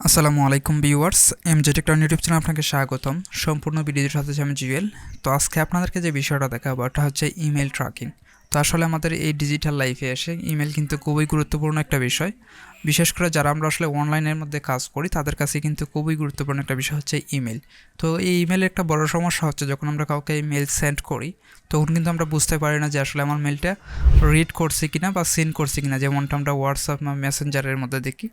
আসসালামু আলাইকুম viewers, এমজে tech talk YouTube চ্যানেলে আপনাকে স্বাগতম। সম্পূর্ণ ভিডিওর সাথে আমি জুয়েল। তো আজকে আপনাদেরকে যে বিষয়টা দেখাবো ওটা হচ্ছে ইমেল ট্র্যাকিং। তো আসলে আমাদের এই ডিজিটাল লাইফে এসে ইমেল কিন্তু খুবই গুরুত্বপূর্ণ একটা বিষয়। বিশেষ করে যারা আমরা আসলে অনলাইনের মধ্যে কাজ করি তাদের কাছে কিন্তু খুবই গুরুত্বপূর্ণ একটা বিষয় হচ্ছে ইমেল। তো এই ইমেলের একটা বড় সমস্যা হচ্ছে যখন আমরা কাউকে মেল সেন্ড করি তখন কিন্তু আমরা বুঝতে পারি না যে আসলে আমার মেলটা রিড করছে কিনা বা সিন করছে কিনা, যেমনটা আমরা হোয়াটসঅ্যাপ বা মেসেঞ্জারের মধ্যে দেখি।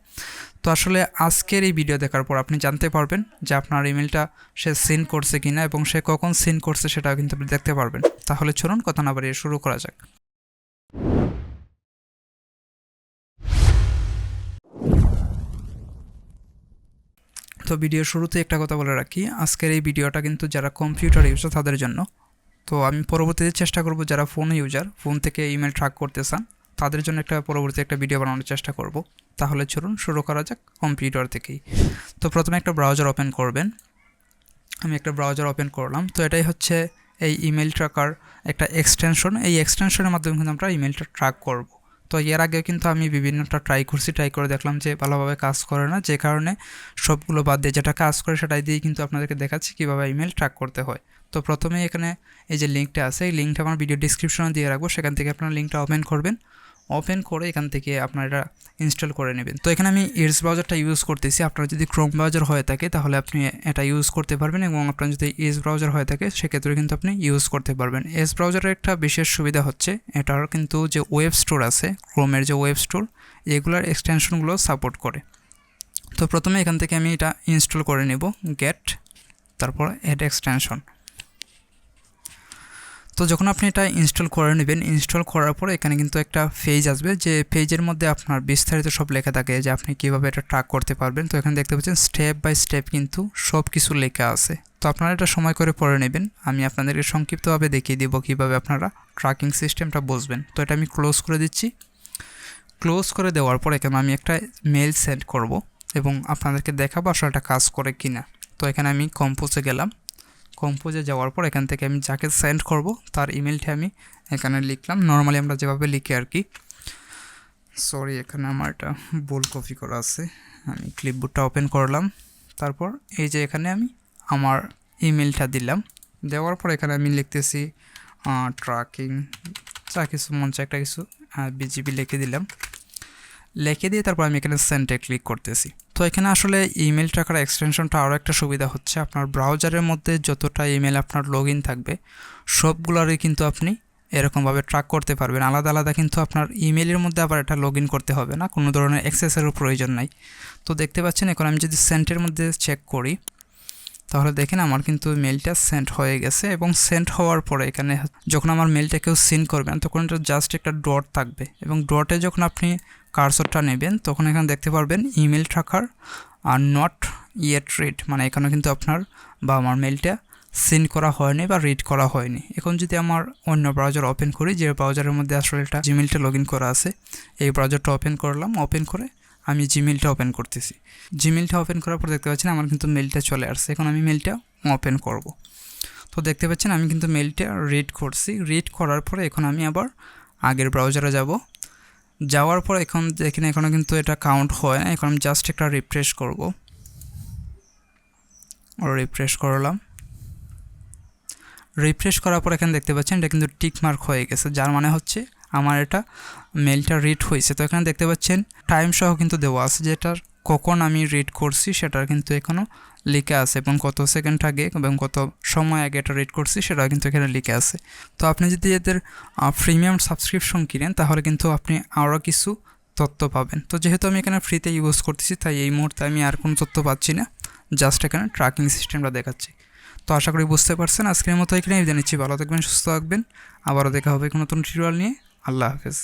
তো আসলে আজকের এই ভিডিও দেখার পর আপনি জানতে পারবেন যে আপনার ইমেলটা সে সিন করছে কিনা এবং সে কখন সিন করছে সেটাও কিন্তু আপনি দেখতে পারবেন। তাহলে চলুন কথা না বাড়িয়ে শুরু করা যাক। তো ভিডিওর শুরুতে একটা কথা বলে রাখি, আজকের এই ভিডিওটা কিন্তু যারা কম্পিউটার ইউজার তাদের জন্য। তো আমি পরবর্তীতে চেষ্টা করব যারা ফোন ইউজার, ফোন থেকে ইমেল ট্র্যাক করতে চান তাদের জন্য পরবর্তী একটা ভিডিও বানানোর চেষ্টা করব। তাহলে চলুন শুরু করা যাক কম্পিউটার থেকেই। তো প্রথমে একটা ব্রাউজার ওপেন করবেন। আমি একটা ব্রাউজার ওপেন করলাম। তো এটাই হচ্ছে এই ইমেল ট্র্যাকার একটা এক্সটেনশন। এই এক্সটেনশনের মাধ্যমে কিন্তু আমরা ইমেলটা ট্র্যাক করব। তো এর আগে কিন্তু আমি বিভিন্নটা ট্রাই করে দেখলাম যে ভালোভাবে কাজ করে না, যে কারণে সবগুলো বাদ দিয়ে যেটা কাজ করে সেটাই দিয়ে কিন্তু আপনাদেরকে দেখাচ্ছি কীভাবে ইমেল ট্র্যাক করতে হয়। তো প্রথমে এখানে এই যে লিঙ্কটা আছে, এই লিঙ্কটা আমার ভিডিও ডিসক্রিপশনে দিয়ে রাখবো, সেখান থেকে আপনারা লিঙ্কটা ওপেন করবেন। ওপেন করে এখান থেকে আপনারা এটা ইনস্টল করে নেবেন। তো এখানে আমি এডজ ব্রাউজারটা ইউজ করতেছি। আপনার যদি ক্রোম ব্রাউজার হয়ে থাকে তাহলে আপনি এটা ইউজ করতে পারবেন, এবং আপনার যদি এজ ব্রাউজার হয়ে থাকে সেক্ষেত্রে কিন্তু আপনি ইউজ করতে পারবেন। এজ ব্রাউজারের একটা বিশেষ সুবিধা হচ্ছে এটার কিন্তু যে ওয়েব স্টোর আছে, ক্রোমের যে ওয়েব স্টোর, এগুলার এক্সটেনশনগুলো সাপোর্ট করে। তো প্রথমে এখান থেকে আমি এটা ইনস্টল করে নেব, গেট, তারপর অ্যাড এক্সটেনশন। তো যখন আপনি এটা ইনস্টল করে নেবেন, ইনস্টল করার পর এখানে কিন্তু একটা পেজ আসবে, যে পেজের মধ্যে আপনার বিস্তারিত সব লেখা থাকে যে আপনি কীভাবে এটা ট্র্যাক করতে পারবেন। তো এখানে দেখতে পাচ্ছেন স্টেপ বাই স্টেপ কিন্তু সব কিছু লেখা আছে। তো আপনারা এটা সময় করে পড়ে নেবেন। আমি আপনাদেরকে সংক্ষিপ্তভাবে দেখিয়ে দিব কীভাবে আপনারা ট্র্যাকিং সিস্টেমটা বুঝবেন। তো এটা আমি ক্লোজ করে দিচ্ছি। ক্লোজ করে দেওয়ার পর এখানে আমি একটা মেল সেন্ড করব এবং আপনাদেরকে দেখাবো আসলে এটা কাজ করে কি না। তো এখানে আমি কম্পোজে গেলাম। কম্পোজে যাওয়ার পর এখান থেকে আমি যাকে সেন্ড করব তার ইমেলটা আমি এখানে লিখলাম, নর্মালি আমরা যেভাবে লিখি আর কি। সরি, এখানে আমার এটা ভুল কপি করা আছে। আমি ক্লিপবোর্ডটা ওপেন করলাম, তারপর এই যে এখানে আমি আমার ইমেলটা দিলাম। দেওয়ার পর এখানে আমি লিখতেছি ট্র্যাকিং, যা কিছু মন চায় একটা কিছু বিজিবি লিখে দিলাম। লিখে দিয়ে তারপর আমি এখানে সেন্ডে ক্লিক করতেছি। তো এখানে আসলে ইমেল ট্র্যাকার এক্সটেনশনটা আরও একটা সুবিধা হচ্ছে, আপনার ব্রাউজারের মধ্যে যতটা ইমেল আপনার লগ ইন থাকবে সবগুলোরই কিন্তু আপনি এরকমভাবে ট্র্যাক করতে পারবেন। আলাদা আলাদা কিন্তু আপনার ইমেলের মধ্যে আবার এটা লগ ইন করতে হবে না, কোনো ধরনের অ্যাক্সেসেরও প্রয়োজন নাই। তো দেখতে পাচ্ছেন এখন আমি যদি সেন্টের মধ্যে চেক করি তাহলে দেখেন আমার কিন্তু মেলটা সেন্ড হয়ে গেছে, এবং সেন্ড হওয়ার পরে এখানে যখন আমার মেলটা কেউ সিন করবেন তখন এটা জাস্ট একটা ডট থাকবে, এবং ডটে যখন আপনি কার্সরটা নেবেন তখন এখানে দেখতে পারবেন email tracker are not yet read, মানে এখানে কিন্তু আপনার বা আমার মেলটা সিন করা হয়নি বা রিড করা হয়নি। এখন যদি আমার অন্য ব্রাউজার ওপেন করি, যে ব্রাউজারের মধ্যে আসলে এটা জিমেলটা লগ ইন করা আছে, এই ব্রাউজারটা ওপেন করলাম। ওপেন করে আমি জিমেলটা ওপেন করতেছি। জিমেলটা ওপেন করার পর দেখতে পাচ্ছেন আমার কিন্তু মেলটা চলে আসছে। এখন আমি মেলটা ওপেন করব। তো দেখতে পাচ্ছেন আমি কিন্তু মেলটা রিড করছি। রিড করার পরে এখন আমি আবার আগের ব্রাউজারে যাব। যাওয়ার পর এখন দেখেন এখনও কিন্তু এটা কাউন্ট হয় না। এখন আমি জাস্ট একটা রিফ্রেশ করব। রিফ্রেশ করলাম। রিফ্রেশ করার পর এখানে দেখতে পাচ্ছেন এটা কিন্তু টিক মার্ক হয়ে গেছে, যার মানে হচ্ছে আমার এটা মেলটা রিড হয়েছে। তো এখানে দেখতে পাচ্ছেন টাইম সহ কিন্তু দেওয়া আছে, যেটার কখন আমি রিড করছি সেটার কিন্তু এখনও লিখে আছে, এবং কত সেকেন্ড আগে এবং কত সময় আগে এটা রিড করছি সেটাও কিন্তু এখানে লিখে আছে। তো আপনি যদি এদের প্রিমিয়াম সাবস্ক্রিপশন কিনেন তাহলে কিন্তু আপনি আরও কিছু তথ্য পাবেন। তো যেহেতু আমি এখানে ফ্রিতে ইউজ করতেছি তাই এই মুহূর্তে আমি আর কোনো তথ্য পাচ্ছি না, জাস্ট এখানে ট্র্যাকিং সিস্টেমটা দেখাচ্ছি। তো আশা করি বুঝতে পারছেন। আজকের মতো এখানে জানিয়েছি, ভালো থাকবেন, সুস্থ থাকবেন। আবারও দেখা হবে কোনো নতুন টিউটোরিয়াল নিয়ে। আল্লাহ হাফেজ।